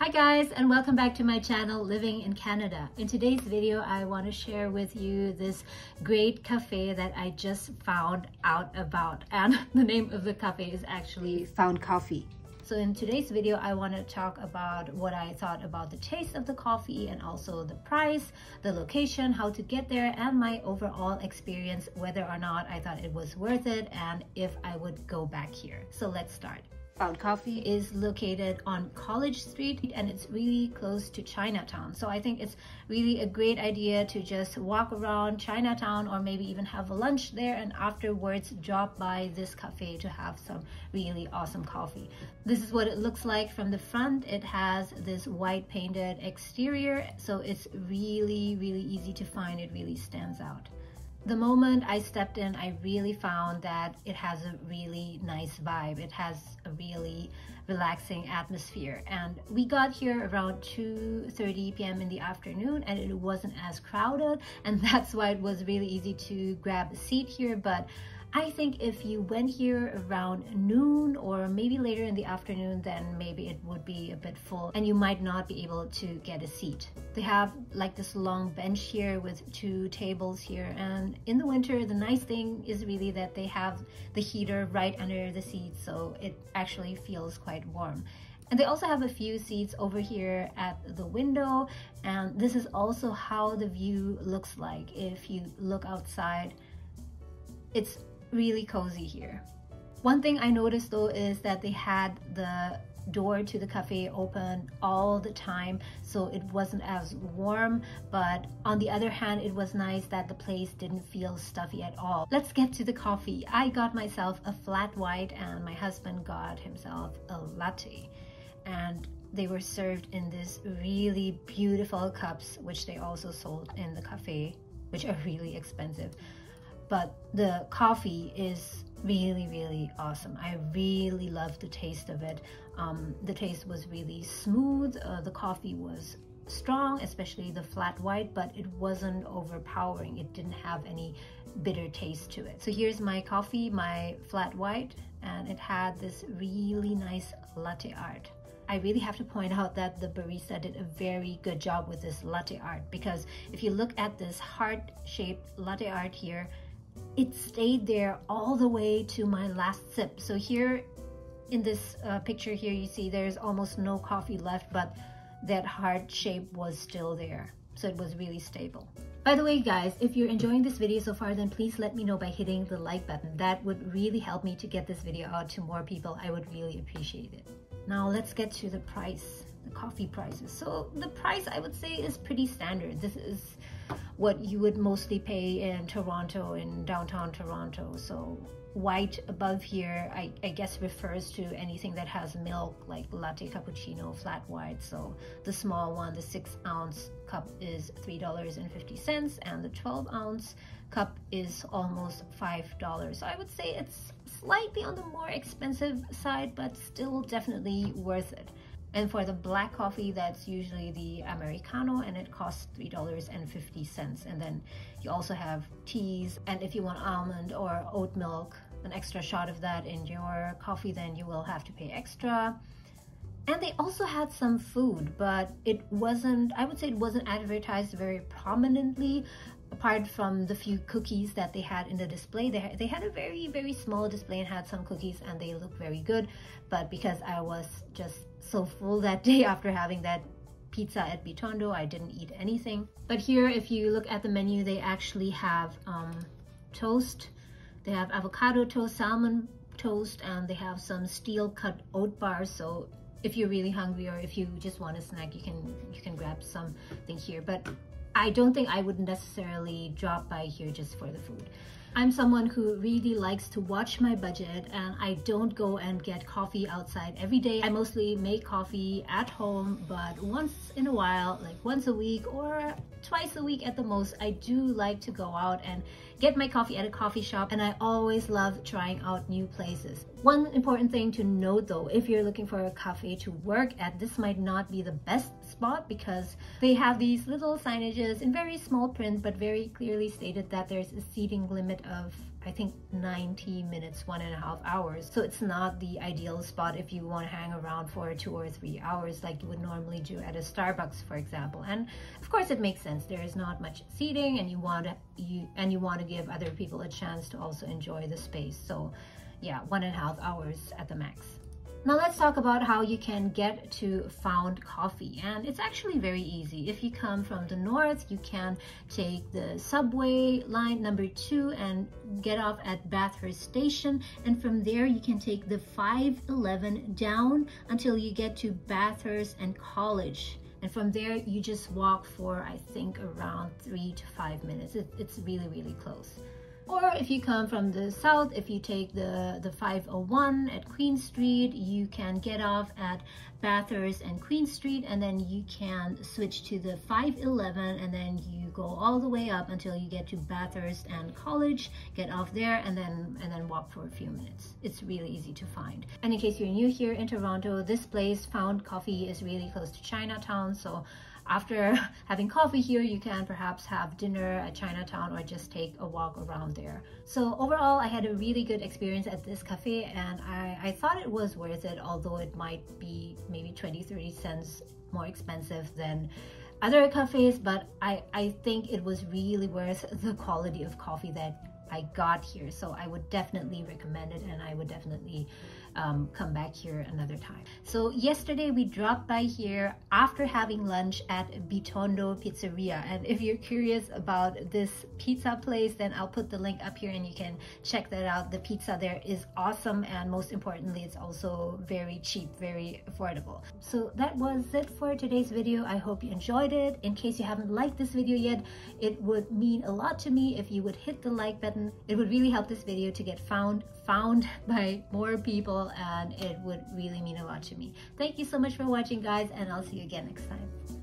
Hi guys, and welcome back to my channel Living in Canada. In today's video I want to share with you this great cafe that I just found out about, and the name of the cafe is actually Found Coffee. So in today's video I want to talk about what I thought about the taste of the coffee and also the price, the location, how to get there, and my overall experience, whether or not I thought it was worth it and if I would go back here. So let's start. Found Coffee is located on College Street and it's really close to Chinatown. So I think it's really a great idea to just walk around Chinatown or maybe even have a lunch there and afterwards drop by this cafe to have some really awesome coffee. This is what it looks like from the front. It has this white painted exterior, so it's really easy to find. It really stands out. The moment I stepped in, I really found that it has a really nice vibe. It has a really relaxing atmosphere. And we got here around 2:30 p.m. in the afternoon and it wasn't as crowded, and that's why it was really easy to grab a seat here. But I think if you went here around noon or maybe later in the afternoon, then maybe it would be a bit full and you might not be able to get a seat. They have like this long bench here with 2 tables here, and in the winter the nice thing is really that they have the heater right under the seats, so it actually feels quite warm. And they also have a few seats over here at the window, and this is also how the view looks like. If you look outside, it's really cozy here. One thing I noticed though is that they had the door to the cafe open all the time, so it wasn't as warm, but on the other hand it was nice that the place didn't feel stuffy at all. Let's get to the coffee. I got myself a flat white and my husband got himself a latte, and they were served in this really beautiful cups, which they also sold in the cafe, which are really expensive. But the coffee is really awesome. I really love the taste of it. The taste was really smooth. The coffee was strong, especially the flat white, but it wasn't overpowering. It didn't have any bitter taste to it. So here's my coffee, my flat white, and it had this really nice latte art. I really have to point out that the barista did a very good job with this latte art, because if you look at this heart-shaped latte art here, it stayed there all the way to my last sip. So here in this picture here, you see there's almost no coffee left, but that heart shape was still there. So it was really stable. By the way guys, if you're enjoying this video so far, then please let me know by hitting the like button. That would really help me to get this video out to more people. I would really appreciate it. Now let's get to the price, the coffee prices. So the price, I would say, is pretty standard. This is what you would mostly pay in Toronto, in downtown Toronto. So white above here, I guess refers to anything that has milk, like latte, cappuccino, flat white. So the small one, the 6-ounce cup, is $3.50, and the 12-ounce cup is almost $5. So I would say it's slightly on the more expensive side, but still definitely worth it. And for the black coffee, that's usually the Americano, and it costs $3.50. And then you also have teas, and if you want almond or oat milk, an extra shot of that in your coffee, then you will have to pay extra. And they also had some food, but it wasn't, I would say it wasn't advertised very prominently. Apart from the few cookies that they had in the display, they had a very small display and had some cookies, and they looked very good. But because I was just so full that day after having that pizza at Bitondo, I didn't eat anything. But here, if you look at the menu, they actually have toast. They have avocado toast, salmon toast, and they have some steel cut oat bars. So if you're really hungry or if you just want a snack, you can grab something here. But I don't think I would necessarily drop by here just for the food. I'm someone who really likes to watch my budget, and I don't go and get coffee outside every day. I mostly make coffee at home, but once in a while, like once a week or twice a week at the most, I do like to go out and get my coffee at a coffee shop, and I always love trying out new places. One important thing to note though, if you're looking for a cafe to work at, this might not be the best spot, because they have these little signages in very small print but very clearly stated that there's a seating limit of, I think, 90 minutes, 1.5 hours. So it's not the ideal spot if you want to hang around for 2 or 3 hours like you would normally do at a Starbucks, for example. And of course it makes sense. There is not much seating, and you want to give other people a chance to also enjoy the space. So yeah, 1.5 hours at the max. Now let's talk about how you can get to Found Coffee, and it's actually very easy. If you come from the north, you can take the subway line number 2 and get off at Bathurst Station, and from there you can take the 511 down until you get to Bathurst and College. And from there, you just walk for, I think, around 3 to 5 minutes. It's really, really close. Or if you come from the south, if you take the 501 at Queen Street, you can get off at Bathurst and Queen Street, and then you can switch to the 511, and then you go all the way up until you get to Bathurst and College, get off there, and then walk for a few minutes. It's really easy to find. And in case you're new here in Toronto, this place, Found Coffee, is really close to Chinatown. So after having coffee here, you can perhaps have dinner at Chinatown or just take a walk around there. So overall, I had a really good experience at this cafe, and I thought it was worth it, although it might be maybe 20-30 cents more expensive than other cafes, but I think it was really worth the quality of coffee that I got here. So I would definitely recommend it, and I would definitely come back here another time. So yesterday we dropped by here after having lunch at Bitondo Pizzeria, and if you're curious about this pizza place, then I'll put the link up here and you can check that out. The pizza there is awesome, and most importantly, it's also very cheap, very affordable. So that was it for today's video. I hope you enjoyed it. In case you haven't liked this video yet, it would mean a lot to me if you would hit the like button. It would really help this video to get found by more people, and it would really mean a lot to me. Thank you so much for watching, guys, and I'll see you again next time.